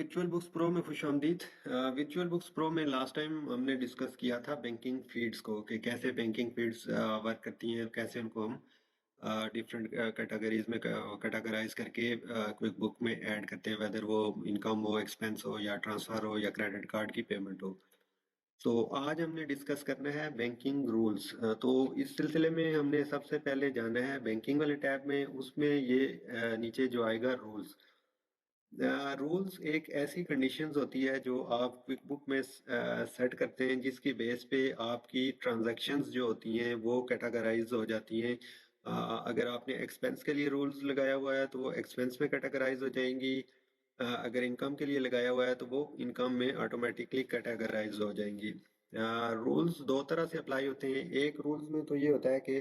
विर्चुअल books pro में खुशामदीद। विर्चुअल books pro में last time हमने डिस्कस किया था बैंकिंग फीड्स को कि कैसे बैंकिंग फीड्स वर्क करती हैं, कैसे उनको हम डिफरेंट कैटेगरीज में कैटेगराइज करके क्विक बुक में ऐड करते हैं, वेदर वो इनकम हो, एक्सपेंस हो, या ट्रांसफ़र हो, या क्रेडिट कार्ड की पेमेंट हो। तो आज हमने डिस्कस करना है बैंकिंग रूल्स। तो इस सिलसिले में हमने सबसे पहले जाना है बैंकिंग वाले टैब में, उसमें ये नीचे जो आएगा रूल्स। रूल्स एक ऐसी कंडीशंस होती है जो आप क्विक बुक में सेट करते हैं, जिसकी बेस पे आपकी ट्रांजैक्शंस जो होती हैं वो कैटेगराइज हो जाती हैं। अगर आपने एक्सपेंस के लिए रूल्स लगाया हुआ है तो वो एक्सपेंस में कैटेगराइज हो जाएंगी। अगर इनकम के लिए लगाया हुआ है तो वो इनकम में ऑटोमेटिकली कैटेगराइज हो जाएंगी। रूल्स दो तरह से अप्लाई होते हैं। एक रूल्स में तो ये होता है कि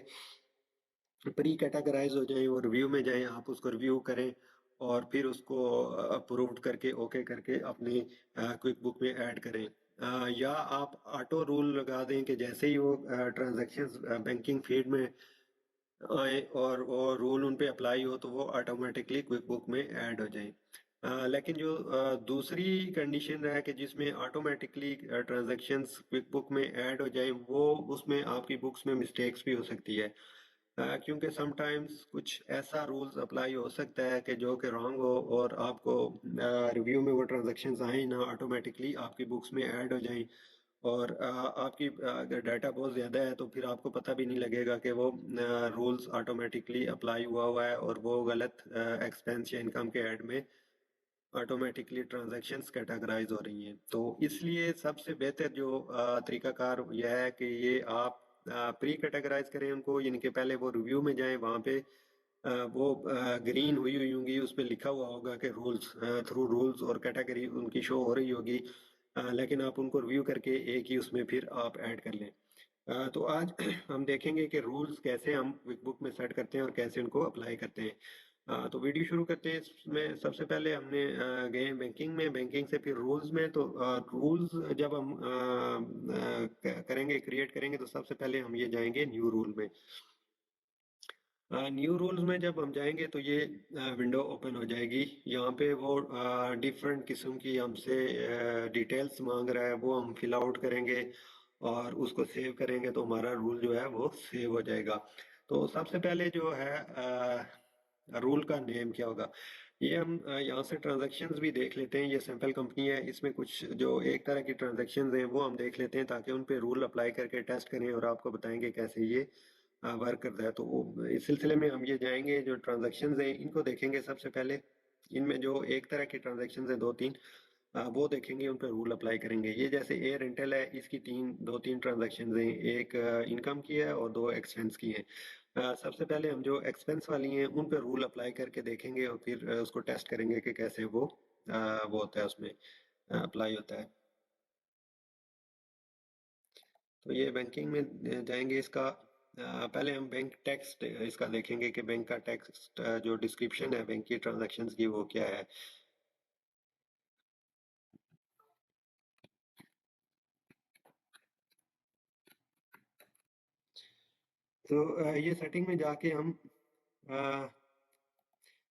प्री कैटेगराइज हो जाए और रिव्यू में जाए, आप उसको रिव्यू करें और फिर उसको अप्रूव्ड करके ओके करके अपनी क्विक बुक में ऐड करें। या आप ऑटो रूल लगा दें कि जैसे ही वो ट्रांजैक्शंस बैंकिंग फीड में आए और वो रूल उन पे अप्लाई हो तो वो ऑटोमेटिकली क्विक बुक में ऐड हो जाए। लेकिन जो दूसरी कंडीशन है कि जिसमें ऑटोमेटिकली ट्रांजैक्शंस क्विक बुक में ऐड हो जाए, वो उसमें आपकी बुक्स में मिस्टेक्स भी हो सकती है। क्योंकि समटाइम्स कुछ ऐसा रूल्स अप्लाई हो सकता है कि जो कि रॉन्ग हो और आपको रिव्यू में वो ट्रांजैक्शंस आए ना ऑटोमेटिकली आपकी बुक्स में ऐड हो जाएं। और आपकी अगर डाटा बहुत ज़्यादा है तो फिर आपको पता भी नहीं लगेगा कि वो रूल्स ऑटोमेटिकली अप्लाई हुआ हुआ है और वो गलत एक्सपेंस या इनकम के ऐड में ऑटोमेटिकली ट्रांजैक्शंस कैटेगराइज हो रही हैं। तो इसलिए सबसे बेहतर जो तरीकाकार यह है कि ये आप प्री कैटेगराइज करें उनको, यानी कि पहले वो रिव्यू में जाएं, वहाँ पे वो ग्रीन हुई हुई होंगी, उस पर लिखा हुआ होगा कि रूल्स, थ्रू रूल्स और कैटेगरी उनकी शो हो रही होगी। लेकिन आप उनको रिव्यू करके एक ही उसमें फिर आप ऐड कर लें। तो आज हम देखेंगे कि रूल्स कैसे हम क्विक बुक में सेट करते हैं और कैसे उनको अप्लाई करते हैं। तो वीडियो शुरू करते हैं। इसमें सबसे पहले हमने गए बैंकिंग में, बैंकिंग से फिर रूल्स में। तो रूल्स जब हम करेंगे, क्रिएट करेंगे, तो सबसे पहले हम ये जाएंगे न्यू रूल में। न्यू रूल्स में जब हम जाएंगे तो ये विंडो ओपन हो जाएगी। यहाँ पे वो डिफरेंट किस्म की हमसे डिटेल्स मांग रहा है, वो हम फिल आउट करेंगे और उसको सेव करेंगे तो हमारा रूल जो है वो सेव हो जाएगा। तो सबसे पहले जो है रूल का नेम क्या होगा, ये हम यहाँ से ट्रांजैक्शंस भी देख लेते हैं। ये सैंपल कंपनी है, इसमें कुछ जो एक तरह की ट्रांजैक्शंस हैं वो हम देख लेते हैं ताकि उन पे रूल अप्लाई करके टेस्ट करें और आपको बताएंगे कैसे ये वर्क करता है। तो इस सिलसिले में हम ये जाएंगे, जो ट्रांजैक्शंस हैं इनको देखेंगे सबसे पहले। इनमें जो एक तरह की ट्रांजैक्शंस हैं, दो तीन, वो देखेंगे, उन पर रूल अप्लाई करेंगे। ये जैसे ए रेंटल है, इसकी दो तीन ट्रांजैक्शंस हैं, एक इनकम की है और दो एक्सपेंस की है। सबसे पहले हम जो एक्सपेंस वाली हैं उन पर रूल अप्लाई करके देखेंगे और फिर उसको टेस्ट करेंगे कि कैसे वो होता है, उसमें अप्लाई होता है। तो ये बैंकिंग में जाएंगे। इसका पहले हम बैंक टेक्स्ट इसका देखेंगे कि बैंक का टेक्स्ट जो डिस्क्रिप्शन है बैंक की ट्रांजैक्शंस की वो क्या है। तो ये सेटिंग में जाके हम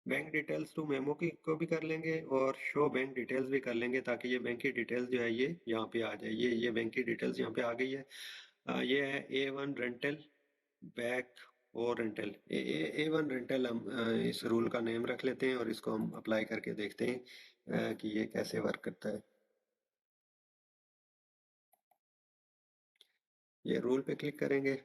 बैंक डिटेल्स टू मेमो की को भी कर लेंगे और शो बैंक डिटेल्स भी कर लेंगे, ताकि ये बैंक की डिटेल्स जो है ये यहाँ पे आ जाए। ये बैंक की डिटेल्स यहाँ पे आ गई है। ये है A1 रेंटल बैक और रेंटल। A1 रेंटल हम इस रूल का नेम रख लेते हैं और इसको हम अप्लाई करके देखते हैं कि ये कैसे वर्क करता है। ये रूल पे क्लिक करेंगे।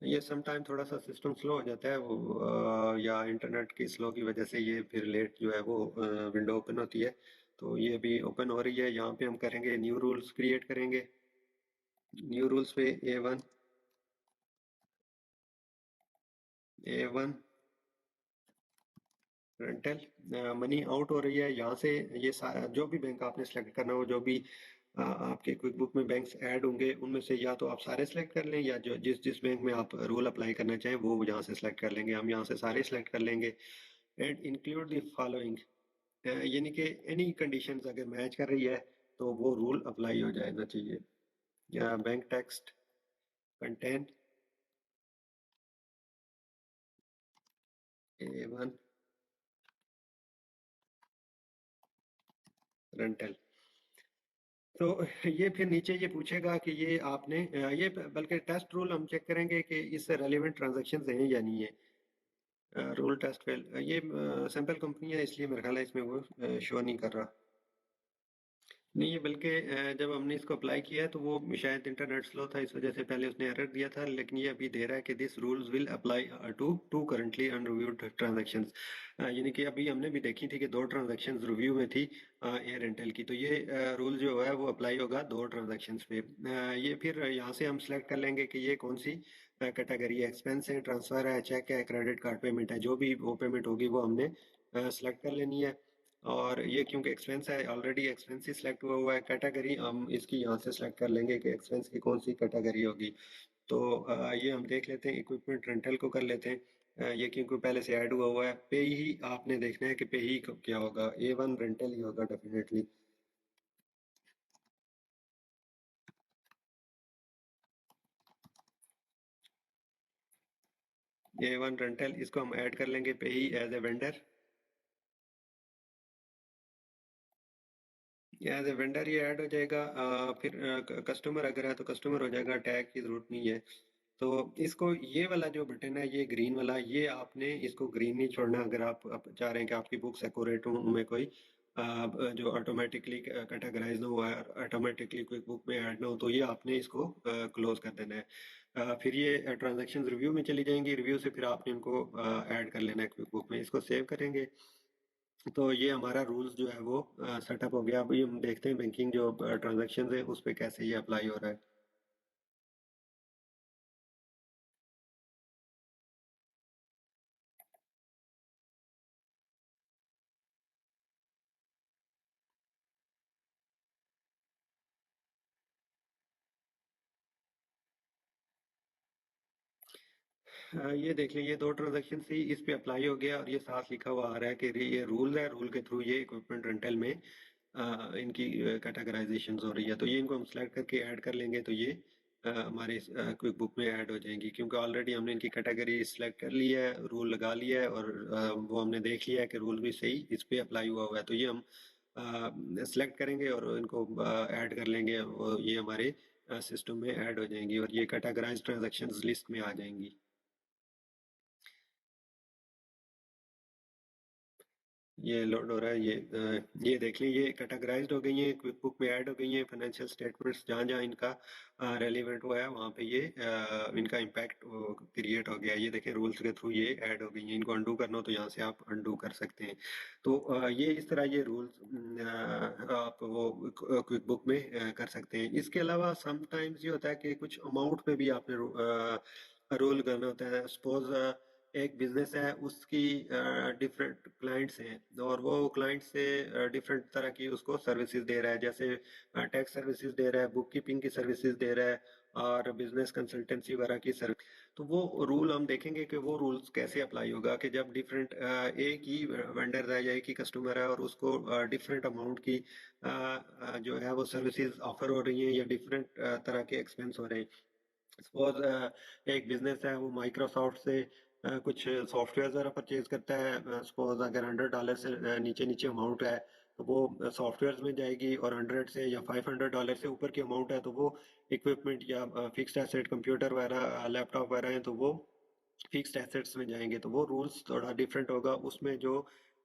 ये सम टाइम थोड़ा सा सिस्टम स्लो हो जाता है, वो या इंटरनेट की स्लो की वजह से ये फिर लेट जो है वो विंडो ओपन होती है। तो ये भी ओपन हो रही है। यहाँ पे हम करेंगे न्यू रूल्स क्रिएट करेंगे। न्यू रूल्स पे ए वन रेंटल मनी आउट हो रही है यहाँ से। ये जो भी बैंक आपने सेलेक्ट करना हो, जो भी आपके क्विक बुक में बैंक्स ऐड होंगे, उनमें से या तो आप सारे सेलेक्ट कर लें, या जो जिस जिस बैंक में आप रूल अप्लाई करना चाहें वो यहाँ से सेलेक्ट कर लेंगे। हम यहाँ से सारे सेलेक्ट कर लेंगे। एंड इंक्लूड द फॉलोइंग, यानी कि एनी कंडीशंस अगर मैच कर रही है तो वो रूल अप्लाई हो जाना चाहिए। या bank text content A1 rental. तो ये फिर नीचे ये पूछेगा कि ये आपने ये बल्कि टेस्ट रूल हम चेक करेंगे कि इससे रेलिवेंट ट्रांजैक्शन हैं या नहीं है। रूल टेस्ट फेल, ये सैंपल कंपनी है इसलिए मेरे ख्याल है इसमें वो शो नहीं कर रहा। नहीं, ये बल्कि जब हमने इसको अप्लाई किया है तो वो शायद इंटरनेट स्लो था, इस वजह से पहले उसने एरर दिया था, लेकिन ये अभी दे रहा है कि this rules will apply to to currently unreviewed transactions. यानी कि अभी हमने भी देखी थी कि दो ट्रांजैक्शंस रिव्यू में थी एयर रेंटल की, तो ये रूल जो है वो अप्लाई होगा दो ट्रांजैक्शंस पे। ये फिर यहाँ से हम सेलेक्ट कर लेंगे कि ये कौन सी कैटेगरी है, एक्सपेंस है, ट्रांसफर है, चेक है, क्रेडिट कार्ड पेमेंट है, जो भी वो पेमेंट होगी वो हमने सेलेक्ट कर लेनी है। और ये क्योंकि एक्सपेंस है, ऑलरेडी एक्सपेंस ही सिलेक्ट हुआ हुआ है, कैटेगरी हम इसकी यहाँ से सिलेक्ट कर लेंगे कि एक्सपेंस की कौन सी कैटेगरी होगी। तो ये हम देख लेते हैं, इक्विपमेंट रेंटल को कर लेते हैं। ये क्योंकि पहले से ऐड हुआ हुआ है, पे ही आपने देखना है कि पे ही क्या होगा, A1 रेंटल ही होगा डेफिनेटली। A1 रेंटल, इसको हम ऐड कर लेंगे पे ही as a vendor. As a vendor ये ऐड हो जाएगा। फिर कस्टमर अगर है तो कस्टमर हो जाएगा, टैग की जरूरत नहीं है। तो इसको ये वाला जो बटन है, ये ग्रीन वाला, ये आपने इसको ग्रीन नहीं छोड़ना। अगर आप चाह रहे हैं कि आपकी बुक्स एक्यूरेट हो, उनमें कोई जो ऑटोमेटिकली कैटेगराइज ना हुआ है, ऑटोमेटिकली कोई बुक में ऐड ना हो, तो ये आपने इसको क्लोज कर देना है। फिर ये ट्रांजैक्शन रिव्यू में चली जाएंगी, रिव्यू से फिर आपने इनको ऐड कर लेना है क्विक बुक में। इसको सेव करेंगे तो ये हमारा रूल्स जो है वो सेटअप हो गया। अभी हम देखते हैं बैंकिंग जो ट्रांजैक्शन है उस पे कैसे ये अप्लाई हो रहा है। ये देख लीजिए, दो ट्रांजैक्शन ही इस पे अप्लाई हो गया, और ये साथ लिखा हुआ आ रहा है कि ये रूल है, रूल के थ्रू ये इक्विपमेंट रेंटल में इनकी कैटेगराइजेशन हो रही है। तो ये इनको हम सेलेक्ट करके ऐड कर लेंगे, तो ये हमारे क्विक बुक में ऐड हो जाएंगी, क्योंकि ऑलरेडी हमने इनकी कैटेगरी सिलेक्ट कर ली है, रूल लगा लिया है, और वो हमने देख लिया है कि रूल भी सही इस पे अप्लाई हुआ हुआ है। तो ये हम सेलेक्ट करेंगे और इनको ऐड कर लेंगे, और ये हमारे सिस्टम में ऐड हो जाएंगी, और ये कैटेगराइज ट्रांजैक्शंस लिस्ट में आ जाएंगी। ये लोड हो रहा है, ये देख लें, ये कैटेगराइज्ड हो गई हैं, क्विक बुक में ऐड हो गई हैं फाइनेंशियल स्टेटमेंट्स। जहाँ जहाँ इनका रेलिवेंट हुआ है वहाँ पे ये इनका इम्पैक्ट क्रिएट हो गया है। ये देखें, रूल्स के थ्रू ये ऐड हो गई हैं। इनको अंडू करना हो तो यहाँ से आप अंडू कर सकते हैं। तो ये इस तरह ये रूल्स आप वो क्विक बुक में कर सकते हैं। इसके अलावा समटाइम्स ये होता है कि कुछ अमाउंट पे भी आपने रोल करना होता है। सपोज एक बिजनेस है, उसकी डिफरेंट क्लाइंट्स हैं, और वो क्लाइंट से डिफरेंट तरह की उसको सर्विसेज दे रहा है, जैसे टैक्स सर्विसेज दे रहा है, बुक कीपिंग की सर्विसेज दे रहा है, और बिजनेस कंसल्टेंसी वगैरह की सर्विस। तो वो रूल हम देखेंगे कि वो रूल्स कैसे अप्लाई होगा, कि जब डिफरेंट एक ही वेंडर है या एक ही कस्टमर है, और उसको डिफरेंट अमाउंट की जो है वो सर्विसेज ऑफर हो रही हैं, या डिफरेंट तरह के एक्सपेंस हो रहे हैं। सपोज एक बिजनेस है, वो माइक्रोसॉफ्ट से कुछ सॉफ्टवेयर वगैरह परचेज करता है। सपोज अगर $100 से नीचे नीचे अमाउंट है तो वो सॉफ्टवेयर में जाएगी, और 100 से या $500 से ऊपर की अमाउंट है तो वो इक्विपमेंट या फिक्स्ड एसेट, कंप्यूटर वगैरह, लैपटॉप वगैरह हैं, तो वो फिक्स्ड एसेट्स में जाएंगे। तो वो रूल्स थोड़ा डिफरेंट होगा, उसमें जो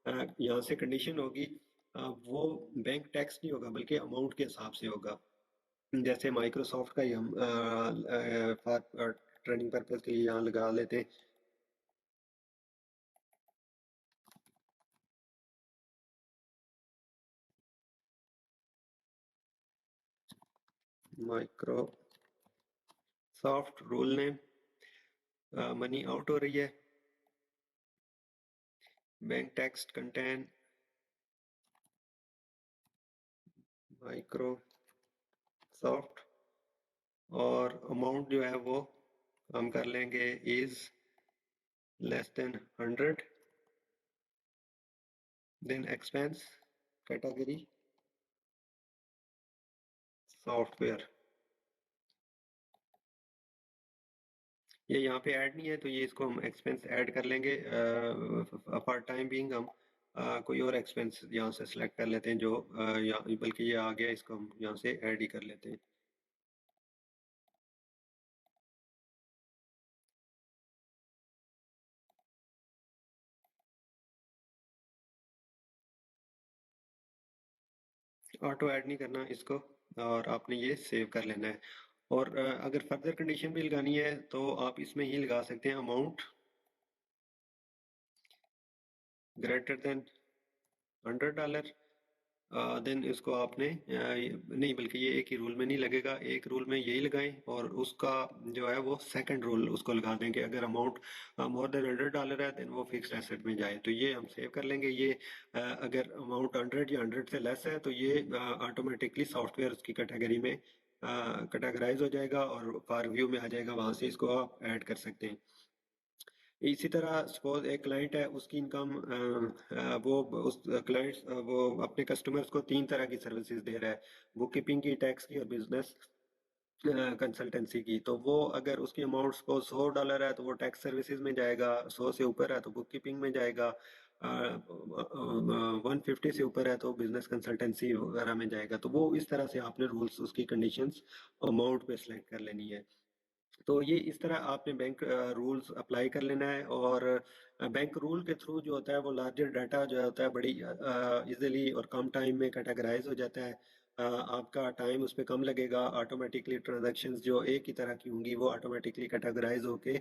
यहाँ से कंडीशन होगी वो बैंक टैक्स नहीं होगा, बल्कि अमाउंट के हिसाब से होगा। जैसे माइक्रोसॉफ्ट का ही हम फॉर ट्रेनिंग पर्पज के लिए यहाँ लगा लेते हैं। Microsoft rule name, money out हो रही है, बैंक टेक्स्ट कंटेन माइक्रोसॉफ्ट, और अमाउंट जो है वो हम कर लेंगे is less than 100। Then expense category software, ये यहाँ पे ऐड नहीं है तो ये इसको हम एक्सपेंस ऐड कर लेंगे फॉर टाइम बीइंग। हम कोई और एक्सपेंस यहाँ से सिलेक्ट कर लेते हैं जो यहाँ, बल्कि ये आ गया, इसको हम यहाँ से ऐड ही कर लेते हैं। ऑटो ऐड नहीं करना इसको, और आपने ये सेव कर लेना है। और अगर फर्दर कंडीशन भी लगानी है तो आप इसमें ही लगा सकते हैं, अमाउंट ग्रेटर देन $100। देन इसको आपने नहीं, बल्कि ये एक ही रूल में नहीं लगेगा, एक रूल में यही लगाएं, और उसका जो है वो सेकंड रूल उसको लगा देंगे, अगर अमाउंट मोर देन $100 है देन वो फिक्स्ड एसेट में जाए। तो ये हम सेव कर लेंगे। ये अगर अमाउंट 100 या 100 से लेस है तो ये ऑटोमेटिकली सॉफ्टवेयर उसकी कैटेगरी में कैटेगराइज हो जाएगा और फार व्यू में आ जाएगा, वहां से इसको आप ऐड कर सकते हैं। इसी तरह सपोज एक क्लाइंट है, उसकी इनकम वो उस क्लाइंट वो अपने कस्टमर्स को 3 तरह की सर्विसेज दे रहा है, बुक कीपिंग की, टैक्स की और बिजनेस कंसल्टेंसी की। तो वो अगर उसकी अमाउंट सपोज $100 है तो वो टैक्स सर्विसेज में जाएगा, 100 से ऊपर है तो बुक कीपिंग में जाएगा, 150 से ऊपर है तो बिजनेस कंसल्टेंसी वगैरह में जाएगा। तो वो इस तरह से आपने रूल्स उसकी कंडीशंस अमाउंट पे सिलेक्ट कर लेनी है। तो ये इस तरह आपने बैंक रूल्स अप्लाई कर लेना है, और बैंक रूल के थ्रू जो होता है वो लार्जर डाटा जो होता है बड़ी इजीली और कम टाइम में कैटेगराइज हो जाता है। आपका टाइम उस पर कम लगेगा, ऑटोमेटिकली ट्रांजैक्शंस जो एक ही तरह की होंगी वो ऑटोमेटिकली कैटेगराइज होके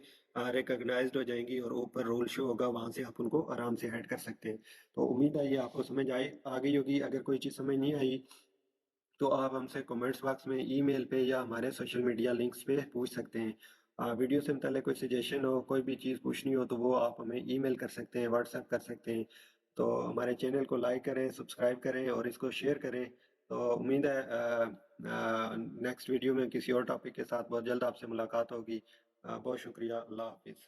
रिकॉग्नाइज्ड हो जाएंगी, और ऊपर रोल शो होगा, वहां से आप उनको आराम से ऐड कर सकते हैं। तो उम्मीद है ये आपको समझ आ गई होगी। अगर कोई चीज़ समझ नहीं आई तो आप हमसे कमेंट्स बॉक्स में, ईमेल पे या हमारे सोशल मीडिया लिंक्स पे पूछ सकते हैं। वीडियो से मतलब कोई सजेशन हो, कोई भी चीज़ पूछनी हो तो वो आप हमें ईमेल कर सकते हैं, व्हाट्सएप कर सकते हैं। तो हमारे चैनल को लाइक करें, सब्सक्राइब करें और इसको शेयर करें। तो उम्मीद है नेक्स्ट वीडियो में किसी और टॉपिक के साथ बहुत जल्द आपसे मुलाकात होगी। बहुत शुक्रिया, अल्लाह हाफिज़।